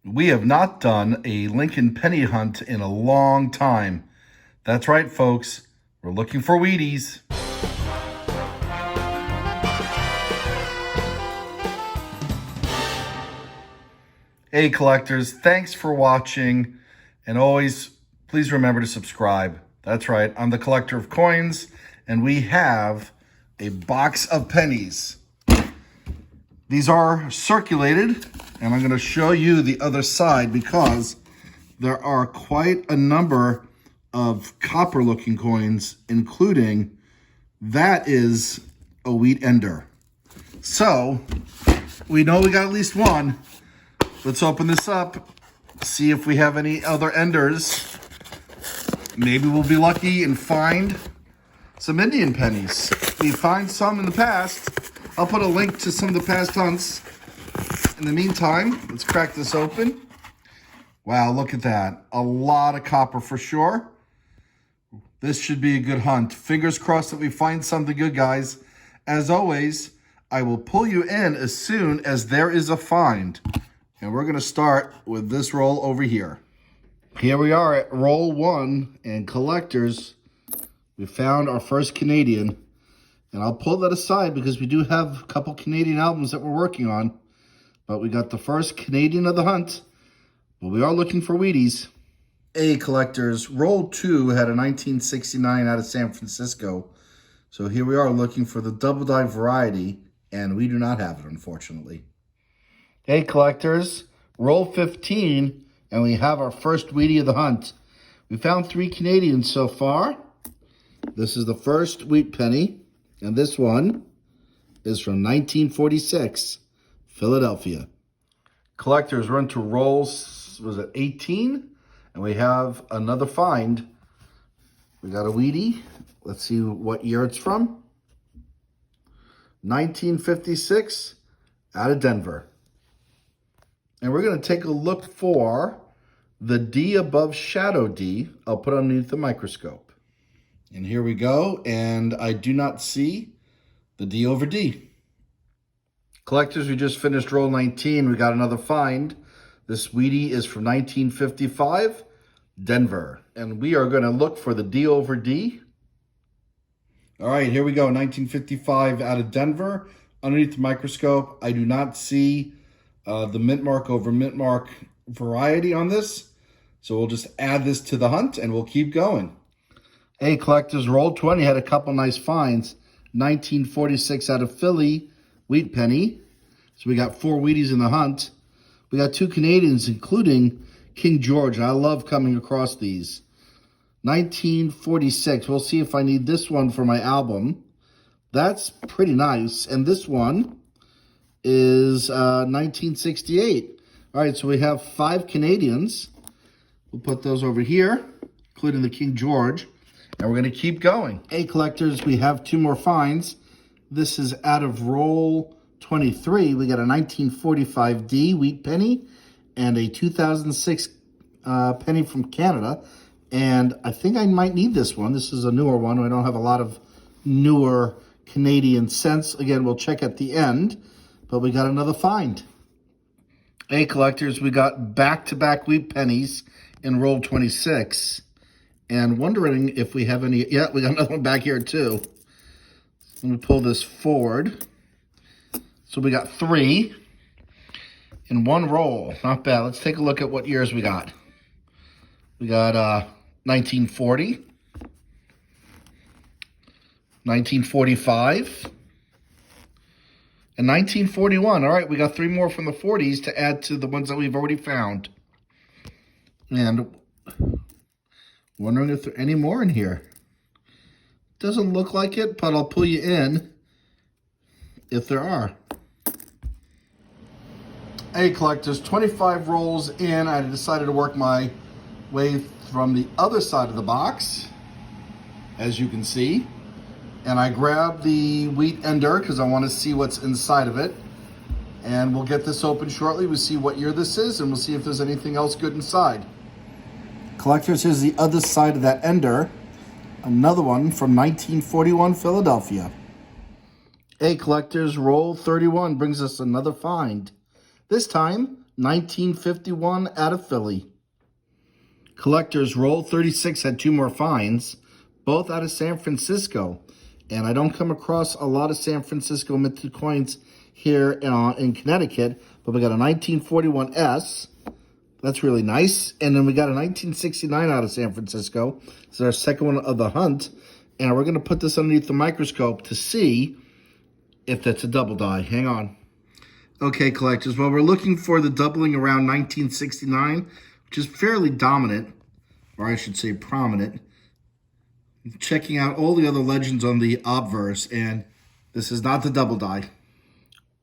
We have not done a Lincoln penny hunt in a long time. That's right, folks. We're looking for Wheaties. Hey, collectors, thanks for watching. And always, please remember to subscribe. That's right, I'm the collector of coins, and we have a box of pennies. These are circulated, and I'm going to show you the other side because there are quite a number of copper-looking coins, including that is a wheat ender. So, we know we got at least one. Let's open this up, see if we have any other enders. Maybe we'll be lucky and find some Indian pennies. We find some in the past. I'll put a link to some of the past hunts. In the meantime, let's crack this open. Wow, look at that. A lot of copper for sure. This should be a good hunt. Fingers crossed that we find something good, guys. As always, I will pull you in as soon as there is a find. And we're going to start with this roll over here. Here we are at roll 1, and collectors, we found our first Canadian. And I'll pull that aside because we do have a couple Canadian albums that we're working on. But we got the first Canadian of the hunt. But we are looking for Wheaties. Hey, collectors, roll 2 had a 1969 out of San Francisco. So here we are looking for the double die variety. And we do not have it, unfortunately. Hey, collectors, roll 15. And we have our first Wheatie of the hunt. We found 3 Canadians so far. This is the first wheat penny. And this one is from 1946, Philadelphia. Collectors, run to rolls, was it 18? And we have another find. We got a Wheatie. Let's see what year it's from. 1956, out of Denver. And we're going to take a look for the D above shadow D. I'll put underneath the microscope. And here we go, and I do not see the D over D. Collectors, we just finished roll 19. We got another find. This Wheatie is from 1955, Denver. And we are going to look for the D over D. All right, here we go, 1955 out of Denver. Underneath the microscope, I do not see the mint mark over mint mark variety on this. So we'll just add this to the hunt, and we'll keep going. Hey, collectors, roll 20 had a couple nice finds. 1946 out of Philly, wheat penny. So we got 4 Wheaties in the hunt. We got 2 Canadians, including King George. And I love coming across these. 1946. We'll see if I need this one for my album. That's pretty nice. And this one is 1968. All right, so we have 5 Canadians. We'll put those over here, including the King George. And we're going to keep going. Hey, collectors, we have 2 more finds. This is out of roll 23. We got a 1945 D wheat penny and a 2006 penny from Canada. And I think I might need this one. This is a newer one. I don't have a lot of newer Canadian cents. Again, we'll check at the end. But we got another find. Hey, collectors, we got back-to-back wheat pennies in roll 26. And wondering if we have any, yeah, we got another one back here too. Let me pull this forward. So we got 3 in one roll. Not bad. Let's take a look at what years we got. We got 1940, 1945, and 1941. All right, we got 3 more from the 40s to add to the ones that we've already found. And wondering if there are any more in here. Doesn't look like it, but I'll pull you in if there are. Hey, collectors, 25 rolls in. I decided to work my way from the other side of the box, as you can see. And I grabbed the wheat ender because I want to see what's inside of it. And we'll get this open shortly. We'll see what year this is, and we'll see if there's anything else good inside. Collectors, here's the other side of that ender. Another one from 1941 Philadelphia. Hey, collectors, roll 31 brings us another find. This time, 1951 out of Philly. Collectors, Roll 36 had 2 more finds, both out of San Francisco. And I don't come across a lot of San Francisco minted coins here in Connecticut, but we got a 1941 S. That's really nice. And then we got a 1969 out of San Francisco. This is our second one of the hunt. And we're going to put this underneath the microscope to see if that's a double die. Hang on. Okay, collectors. Well, we're looking for the doubling around 1969, which is fairly dominant, or I should say prominent. Checking out all the other legends on the obverse, and this is not the double die.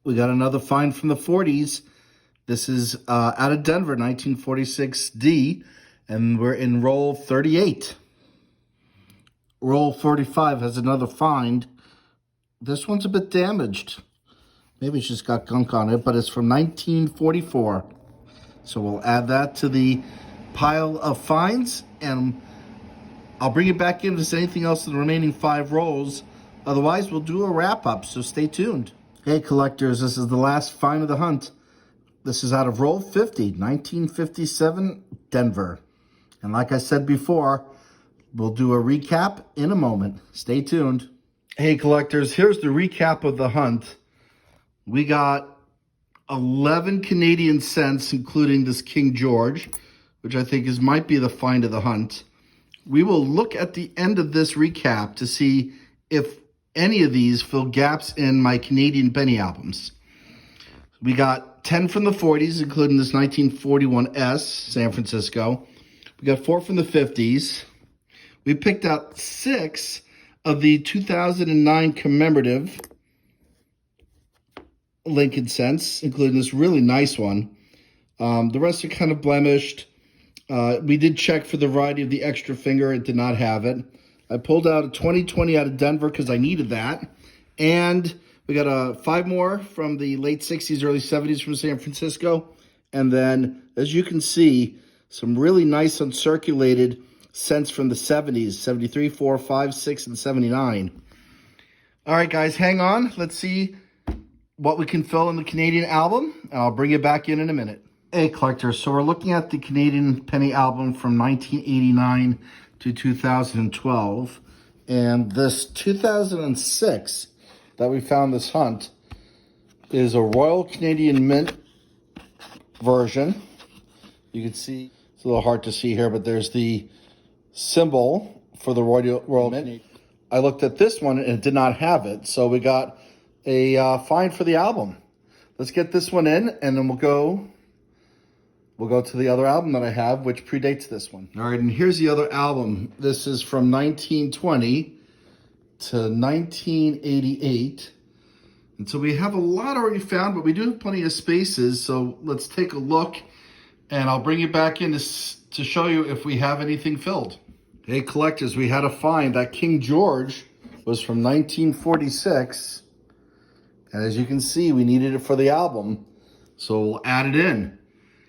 We got another find from the 40s. This is out of Denver, 1946D, and we're in roll 38. Roll 45 has another find. This one's a bit damaged. Maybe it's just got gunk on it, but it's from 1944. So we'll add that to the pile of finds, and I'll bring it back in if there's anything else in the remaining 5 rolls. Otherwise, we'll do a wrap-up, so stay tuned. Hey, collectors, this is the last find of the hunt. This is out of roll 50, 1957, Denver. And like I said before, we'll do a recap in a moment. Stay tuned. Hey, collectors, here's the recap of the hunt. We got 11 Canadian cents, including this King George, which I think might be the find of the hunt. We will look at the end of this recap to see if any of these fill gaps in my Canadian penny albums. We got 10 from the 40s, including this 1941 S, San Francisco. We got 4 from the 50s. We picked out 6 of the 2009 commemorative Lincoln cents, including this really nice one. The rest are kind of blemished. We did check for the variety of the extra finger. It did not have it. I pulled out a 2020 out of Denver because I needed that. And we got 5 more from the late 60s, early 70s from San Francisco. And then, as you can see, some really nice uncirculated cents from the 70s, 73, 4, 5, 6, and 79. All right, guys, hang on. Let's see what we can fill in the Canadian album, and I'll bring it back in a minute. Hey, collectors, so we're looking at the Canadian penny album from 1989 to 2012, and this 2006 that we found this hunt is a Royal Canadian Mint version. You can see, it's a little hard to see here, but there's the symbol for the Royal Mint. I looked at this one and it did not have it, so we got a find for the album. Let's get this one in, and then we'll go to the other album that I have, which predates this one. All right, and here's the other album. This is from 1920 to 1988. And so we have a lot already found, but we do have plenty of spaces. So let's take a look, and I'll bring you back in to show you if we have anything filled. Hey, collectors, we had a find. That King George was from 1946. And as you can see, we needed it for the album, so we'll add it in.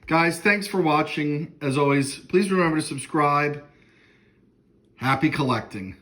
Guys, thanks for watching. As always, please remember to subscribe. Happy collecting.